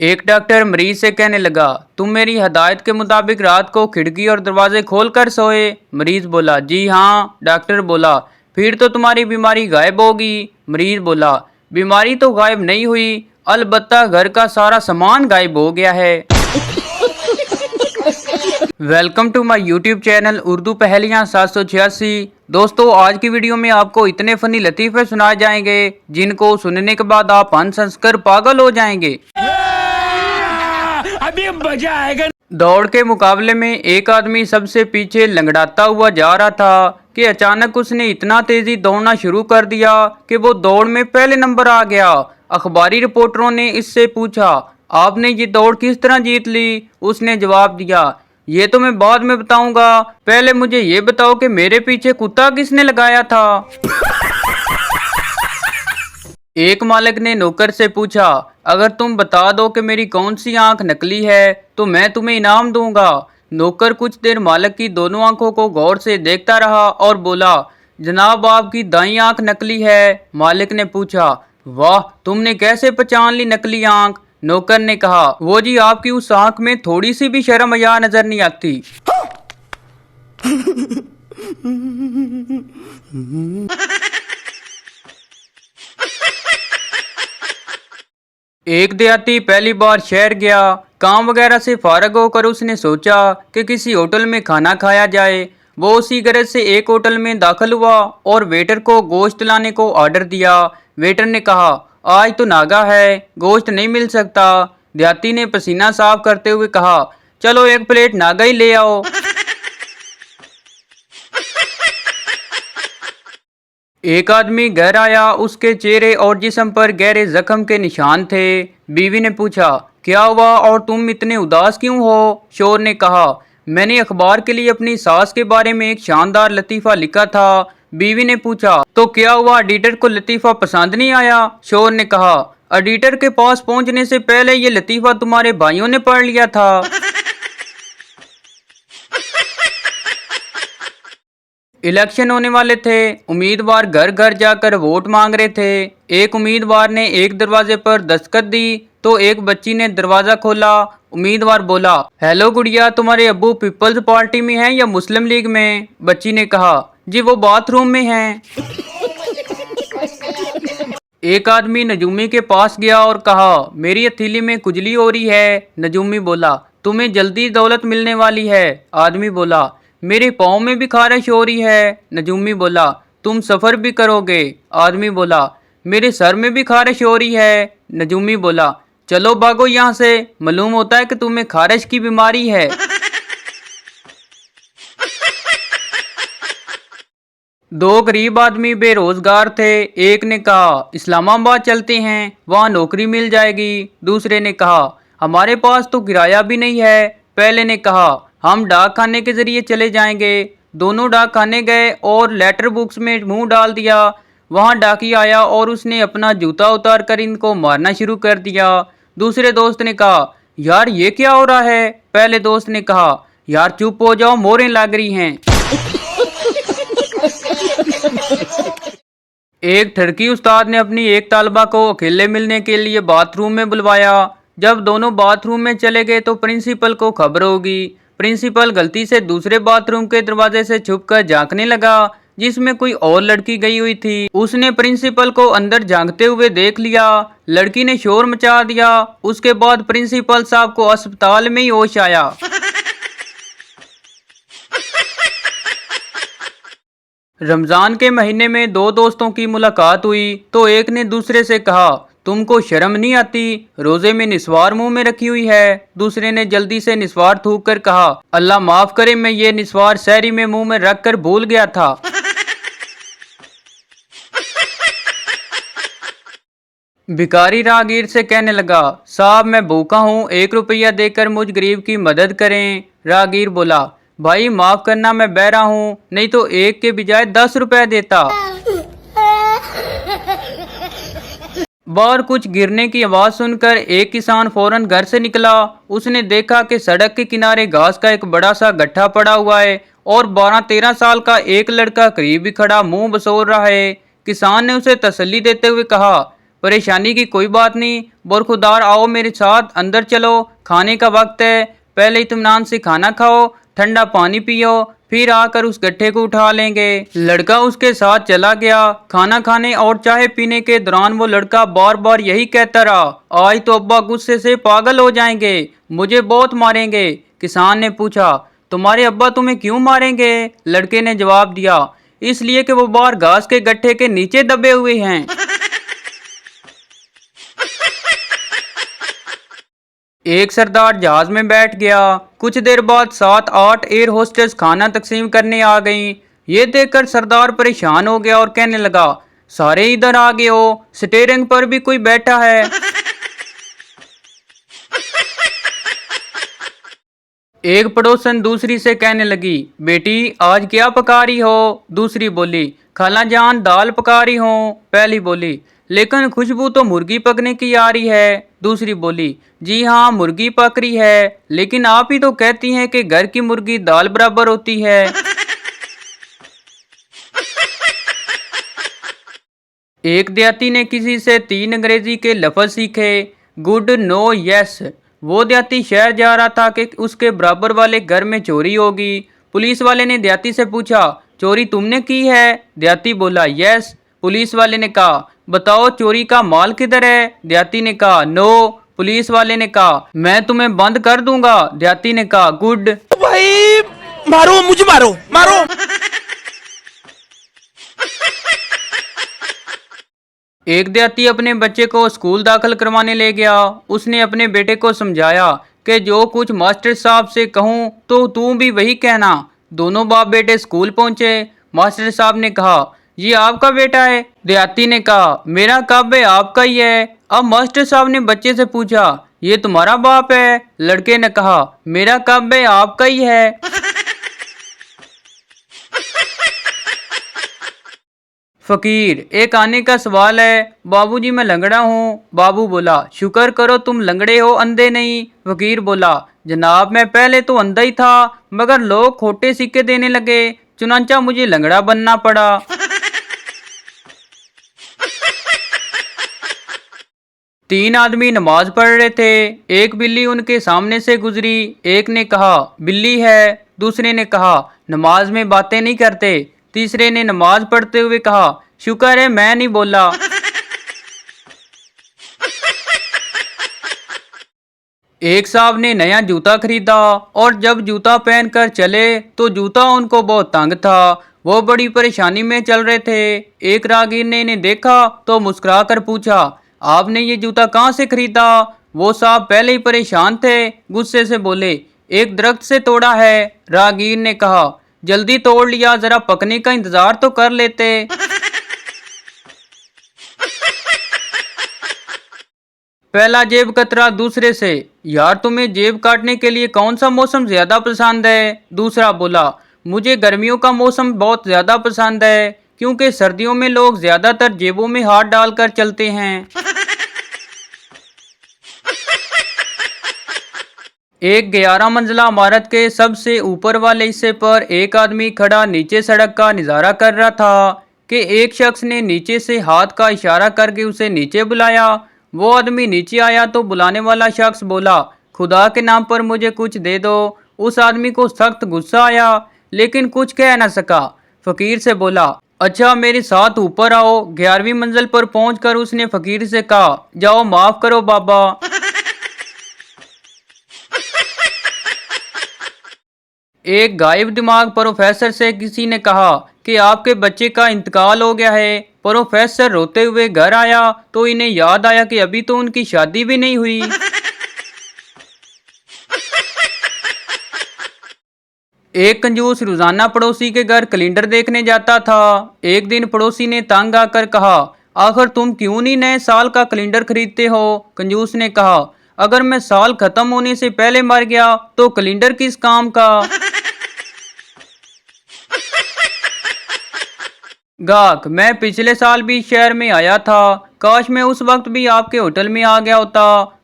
एक डॉक्टर मरीज से कहने लगा, तुम मेरी हदायत के मुताबिक रात को खिड़की और दरवाजे खोल कर सोए। मरीज बोला, जी हाँ। डॉक्टर बोला, फिर तो तुम्हारी बीमारी गायब होगी। मरीज बोला, बीमारी तो गायब नहीं हुई, अलबत्ता घर का सारा सामान गायब हो गया है। Welcome to my YouTube channel Urdu पहेलियाँ 786। दोस्तों, आज की वीडियो में आपको इतने फनी लतीफ़े सुनाए जाएंगे जिनको सुनने के बाद आप हंस हंस कर पागल हो जाएंगे। अभी मजा आएगा। दौड़ के मुकाबले में एक आदमी सबसे पीछे लंगड़ाता हुआ जा रहा था कि अचानक उसने इतना तेजी दौड़ना शुरू कर दिया कि वो दौड़ में पहले नंबर आ गया। अखबारी रिपोर्टरों ने इससे पूछा, आपने ये दौड़ किस तरह जीत ली? उसने जवाब दिया, ये तो मैं बाद में बताऊंगा, पहले मुझे ये बताओ कि मेरे पीछे कुत्ता किसने लगाया था? एक मालिक ने नौकर से पूछा, अगर तुम बता दो कि मेरी कौन सी आंख नकली है तो मैं तुम्हें इनाम दूंगा। नौकर कुछ देर मालिक की दोनों आंखों को गौर से देखता रहा और बोला, जनाब आपकी दाईं आंख नकली है। मालिक ने पूछा, वाह, तुमने कैसे पहचान ली नकली आंख? नौकर ने कहा, वो जी आपकी उस आंख में थोड़ी सी भी शर्म हया नजर नहीं आती। एक देहाती पहली बार शहर गया। काम वगैरह से फारग होकर उसने सोचा कि किसी होटल में खाना खाया जाए। वो उसी गरज से एक होटल में दाखिल हुआ और वेटर को गोश्त लाने को ऑर्डर दिया। वेटर ने कहा, आज तो नागा है, गोश्त नहीं मिल सकता। देहाती ने पसीना साफ करते हुए कहा, चलो एक प्लेट नागा ही ले आओ। एक आदमी घर आया, उसके चेहरे और जिस्म पर गहरे जख्म के निशान थे। बीवी ने पूछा, क्या हुआ और तुम इतने उदास क्यों हो? शोर ने कहा, मैंने अखबार के लिए अपनी सास के बारे में एक शानदार लतीफ़ा लिखा था। बीवी ने पूछा, तो क्या हुआ, एडिटर को लतीफ़ा पसंद नहीं आया? शोर ने कहा, एडिटर के पास पहुंचने से पहले ये लतीफ़ा तुम्हारे भाइयों ने पढ़ लिया था। इलेक्शन होने वाले थे। उम्मीदवार घर घर जाकर वोट मांग रहे थे। एक उम्मीदवार ने एक दरवाजे पर दस्तखत दी तो एक बच्ची ने दरवाजा खोला। उम्मीदवार बोला, हेलो गुड़िया, तुम्हारे अब्बू पीपल्स पार्टी में हैं या मुस्लिम लीग में? बच्ची ने कहा, जी वो बाथरूम में हैं। एक आदमी नजूमी के पास गया और कहा, मेरी हथेली में खुजली हो रही है। नजूमी बोला, तुम्हें जल्दी दौलत मिलने वाली है। आदमी बोला, मेरे पाँव में भी खारिश हो रही है। नजूमी बोला, तुम सफ़र भी करोगे? आदमी बोला, मेरे सर में भी खारिश हो रही है। नजूमी बोला, चलो भागो यहाँ से, मालूम होता है कि तुम्हें खारिश की बीमारी है। दो गरीब आदमी बेरोजगार थे। एक ने कहा, इस्लामाबाद चलते हैं, वहाँ नौकरी मिल जाएगी। दूसरे ने कहा, हमारे पास तो किराया भी नहीं है। पहले ने कहा, हम डाक खाने के जरिए चले जाएंगे। दोनों डाक खाने गए और लेटर बुक्स में मुंह डाल दिया। वहाँ डाकी आया और उसने अपना जूता उतार कर इनको मारना शुरू कर दिया। दूसरे दोस्त ने कहा, यार ये क्या हो रहा है? पहले दोस्त ने कहा, यार चुप हो जाओ, मोरें लग रही हैं। एक ठरकी उस्ताद ने अपनी एक तालबा को अकेले मिलने के लिए बाथरूम में बुलवाया। जब दोनों बाथरूम में चले गए तो प्रिंसिपल को खबर होगी। प्रिंसिपल गलती से दूसरे बाथरूम के दरवाजे से छुपकर झांकने लगा जिसमें कोई और लड़की गई हुई थी। उसने प्रिंसिपल को अंदर झांकते हुए देख लिया। लड़की ने शोर मचा दिया। उसके बाद प्रिंसिपल साहब को अस्पताल में ही होश आया। रमजान के महीने में दो दोस्तों की मुलाकात हुई तो एक ने दूसरे से कहा, तुमको शर्म नहीं आती, रोजे में निस्वार मुंह में रखी हुई है। दूसरे ने जल्दी से निस्वार थूक कर कहा, अल्लाह माफ करे, मैं ये निस्वार सहरी में मुंह में रख कर भूल गया था। भिखारी राहगीर से कहने लगा, साहब मैं भूखा हूँ, 1 रुपया देकर मुझ गरीब की मदद करें। राहगीर बोला, भाई माफ करना, मैं बहरा हूँ, नहीं तो एक के बजाय 10 रुपए देता। बाहर कुछ गिरने की आवाज सुनकर एक किसान फौरन घर से निकला। उसने देखा कि सड़क के किनारे घास का एक बड़ा सा गट्ठा पड़ा हुआ है और 12-13 साल का एक लड़का करीब ही खड़ा मुंह बसोर रहा है। किसान ने उसे तसल्ली देते हुए कहा, परेशानी की कोई बात नहीं, बरखुरदार आओ मेरे साथ अंदर चलो, खाने का वक्त है, पहले इत्मीनान से खाना खाओ, ठंडा पानी पियो, फिर आकर उस गट्ठे को उठा लेंगे। लड़का उसके साथ चला गया। खाना खाने और चाय पीने के दौरान वो लड़का बार बार यही कहता रहा, आज तो अब्बा गुस्से से पागल हो जाएंगे, मुझे बहुत मारेंगे। किसान ने पूछा, तुम्हारे अब्बा तुम्हें क्यों मारेंगे? लड़के ने जवाब दिया, इसलिए कि वो बाहर घास के गट्ठे के नीचे दबे हुए हैं। एक सरदार जहाज में बैठ गया। कुछ देर बाद 7-8 एयर होस्टेस खाना तकसीम करने आ गईं। ये देखकर सरदार परेशान हो गया और कहने लगा, सारे इधर आ गए हो, स्टीयरिंग पर भी कोई बैठा है। एक पड़ोसन दूसरी से कहने लगी, बेटी आज क्या पका रही हो? दूसरी बोली, खाला जान दाल पका रही हूँ। पहली बोली, लेकिन खुशबू तो मुर्गी पकने की आ रही है। दूसरी बोली, जी हाँ मुर्गी पक रही है, लेकिन आप ही तो कहती हैं कि घर की मुर्गी दाल बराबर होती है। एक देहाती ने किसी से 3 अंग्रेजी के लफ्ज सीखे, गुड नो यस। वो देहाती शहर जा रहा था कि उसके बराबर वाले घर में चोरी होगी। पुलिस वाले ने देहाती से पूछा, चोरी तुमने की है? देहाती बोला, यस। पुलिस वाले ने कहा, बताओ चोरी का माल किधर है? देहाती ने कहा, नो। पुलिस वाले ने कहा, मैं तुम्हें बंद कर दूंगा। देहाती ने कहा, गुड। भाई मारो, मुझे मारो मारो। एक देहाती अपने बच्चे को स्कूल दाखिल करवाने ले गया। उसने अपने बेटे को समझाया कि जो कुछ मास्टर साहब से कहूँ तो तू भी वही कहना। दोनों बाप बेटे स्कूल पहुंचे। मास्टर साहब ने कहा, ये आपका बेटा है? देहाती ने कहा, मेरा कब है, आपका ही है। अब मास्टर साहब ने बच्चे से पूछा, ये तुम्हारा बाप है? लड़के ने कहा, मेरा कब है, आपका ही है। फकीर, एक आने का सवाल है। बाबूजी मैं लंगड़ा हूँ। बाबू बोला, शुक्र करो तुम लंगड़े हो, अंधे नहीं। फकीर बोला, जनाब मैं पहले तो अंधा ही था, मगर लोग खोटे सिक्के देने लगे, चुनांचा मुझे लंगड़ा बनना पड़ा। 3 आदमी नमाज पढ़ रहे थे। एक बिल्ली उनके सामने से गुजरी। एक ने कहा, बिल्ली है। दूसरे ने कहा, नमाज में बातें नहीं करते। तीसरे ने नमाज पढ़ते हुए कहा, शुक्र है मैं नहीं बोला। एक साहब ने नया जूता खरीदा और जब जूता पहनकर चले तो जूता उनको बहुत तंग था। वो बड़ी परेशानी में चल रहे थे। एक राहगीर ने इन्हें देखा तो मुस्कुरा कर पूछा, आपने ये जूता कहाँ से खरीदा? वो साहब पहले ही परेशान थे, गुस्से से बोले, एक दरख्त से तोड़ा है। राहगीर ने कहा, जल्दी तोड़ लिया, जरा पकने का इंतजार तो कर लेते। पहला जेब कतरा दूसरे से, यार तुम्हें जेब काटने के लिए कौन सा मौसम ज्यादा पसंद है? दूसरा बोला, मुझे गर्मियों का मौसम बहुत ज्यादा पसंद है, क्योंकि सर्दियों में लोग ज्यादातर जेबों में हाथ डालकर चलते हैं। एक 11 मंजिला इमारत के सबसे ऊपर वाले हिस्से पर एक आदमी खड़ा नीचे सड़क का नजारा कर रहा था कि एक शख्स ने नीचे से हाथ का इशारा करके उसे नीचे बुलाया। वो आदमी नीचे आया तो बुलाने वाला शख्स बोला, खुदा के नाम पर मुझे कुछ दे दो। उस आदमी को सख्त गुस्सा आया, लेकिन कुछ कह न सका। फकीर से बोला, अच्छा मेरे साथ ऊपर आओ। 11वीं मंजिल पर पहुंचकर उसने फकीर से कहा, जाओ माफ करो बाबा। एक गायब दिमाग प्रोफेसर से किसी ने कहा कि आपके बच्चे का इंतकाल हो गया है। प्रोफेसर रोते हुए घर आया तो इन्हें याद आया कि अभी तो उनकी शादी भी नहीं हुई। एक कंजूस रोजाना पड़ोसी के घर कैलेंडर देखने जाता था। एक दिन पड़ोसी ने तंग आकर कहा, आखिर तुम क्यों नहीं नए साल का कैलेंडर खरीदते हो? कंजूस ने कहा, अगर मैं साल खत्म होने से पहले मर गया तो कैलेंडर किस काम का? गाहक, मैं पिछले साल भी शहर में आया था, काश मैं उस वक्त भी आपके होटल में आ गया होता।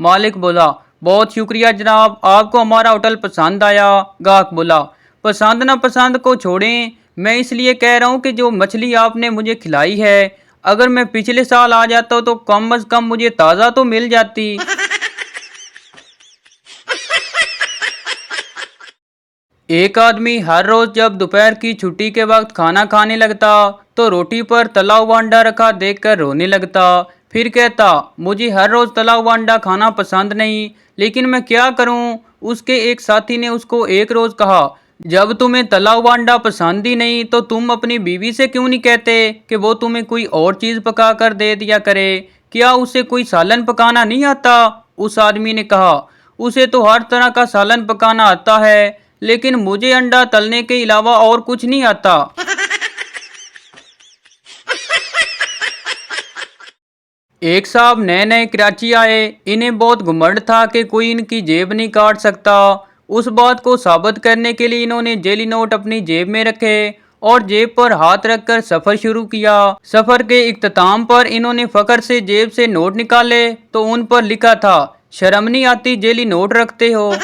मालिक बोला, बहुत शुक्रिया जनाब, आपको हमारा होटल पसंद आया। गाहक बोला, पसंद ना पसंद को छोड़ें, मैं इसलिए कह रहा हूँ कि जो मछली आपने मुझे खिलाई है अगर मैं पिछले साल आ जाता तो कम से कम मुझे ताज़ा तो मिल जाती। एक आदमी हर रोज जब दोपहर की छुट्टी के वक्त खाना खाने लगता तो रोटी पर तला हुआ अंडा रखा देखकर रोने लगता। फिर कहता, मुझे हर रोज तला हुआ अंडा खाना पसंद नहीं, लेकिन मैं क्या करूं। उसके एक साथी ने उसको एक रोज कहा, जब तुम्हें तला हुआ अंडा पसंद ही नहीं तो तुम अपनी बीवी से क्यों नहीं कहते कि वो तुम्हें कोई और चीज पका कर दे दिया करे। क्या उसे कोई सालन पकाना नहीं आता। उस आदमी ने कहा, उसे तो हर तरह का सालन पकाना आता है, लेकिन मुझे अंडा तलने के अलावा और कुछ नहीं आता। एक साहब नए नए कराची आए। इन्हें बहुत घुमंड था कि कोई इनकी जेब नहीं काट सकता। उस बात को साबित करने के लिए इन्होंने जेली नोट अपनी जेब में रखे और जेब पर हाथ रखकर सफर शुरू किया। सफर के इख्तिताम पर इन्होंने फकर से जेब से नोट निकाले तो उन पर लिखा था, शर्म नहीं आती जेली नोट रखते हो।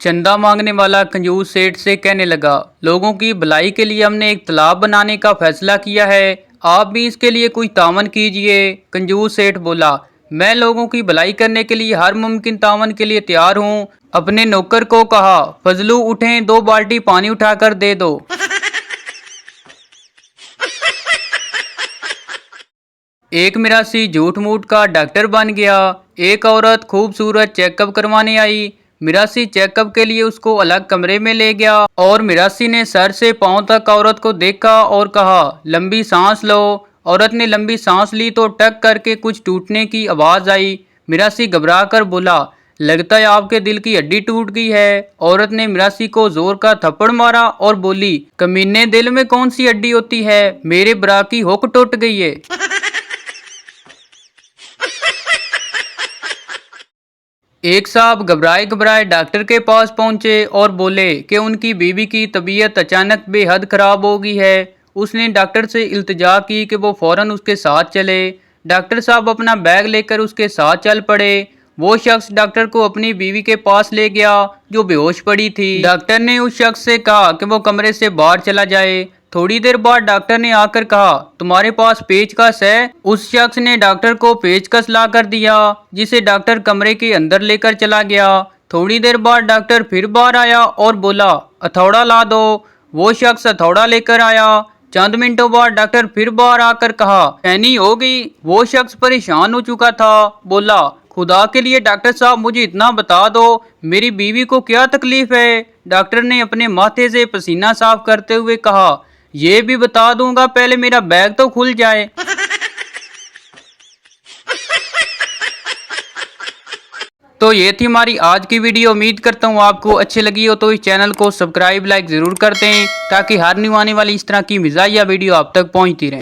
चंदा मांगने वाला कंजूस सेठ से कहने लगा, लोगों की भलाई के लिए हमने एक तालाब बनाने का फैसला किया है, आप भी इसके लिए कोई तावन कीजिए। कंजूस सेठ बोला, मैं लोगों की भलाई करने के लिए हर मुमकिन तावन के लिए तैयार हूँ। अपने नौकर को कहा, फजलू उठें 2 बाल्टी पानी उठाकर दे दो। एक मिरासी झूठ मूठ का डॉक्टर बन गया। एक औरत खूबसूरत चेकअप करवाने आई। मिरासी चेकअप के लिए उसको अलग कमरे में ले गया और मिरासी ने सर से पांव तक औरत को देखा और कहा, लंबी सांस लो। औरत ने लंबी सांस ली तो टक करके कुछ टूटने की आवाज आई। मिरासी घबरा कर बोला, लगता है आपके दिल की हड्डी टूट गई है। औरत ने मिरासी को जोर का थप्पड़ मारा और बोली, कमीने दिल में कौन सी हड्डी होती है, मेरे ब्रा की हुक टूट गई है। एक साहब घबराए घबराए डॉक्टर के पास पहुंचे और बोले कि उनकी बीवी की तबीयत अचानक बेहद खराब हो गई है। उसने डॉक्टर से इल्तिजा की कि वो फौरन उसके साथ चले। डॉक्टर साहब अपना बैग लेकर उसके साथ चल पड़े। वो शख्स डॉक्टर को अपनी बीवी के पास ले गया जो बेहोश पड़ी थी। डॉक्टर ने उस शख्स से कहा कि वो कमरे से बाहर चला जाए। थोड़ी देर बाद डॉक्टर ने आकर कहा, तुम्हारे पास पेचकस है। उस शख्स ने डॉक्टर को पेचकस ला कर दिया, जिसे डॉक्टर कमरे के अंदर लेकर चला गया। थोड़ी देर बाद डॉक्टर फिर बाहर आया और बोला, हथौड़ा ला दो। वो शख्स हथौड़ा लेकर आया। चंद मिनटों बाद डॉक्टर फिर बाहर आकर कहा, पैनी हो गई। वो शख्स परेशान हो चुका था। बोला, खुदा के लिए डॉक्टर साहब मुझे इतना बता दो, मेरी बीवी को क्या तकलीफ है। डॉक्टर ने अपने माथे से पसीना साफ करते हुए कहा, ये भी बता दूंगा, पहले मेरा बैग तो खुल जाए। तो ये थी हमारी आज की वीडियो। उम्मीद करता हूँ आपको अच्छी लगी हो। तो इस चैनल को सब्सक्राइब लाइक जरूर कर दें ताकि हर न्यू आने वाली इस तरह की मिजाजिया वीडियो आप तक पहुँचती रहे।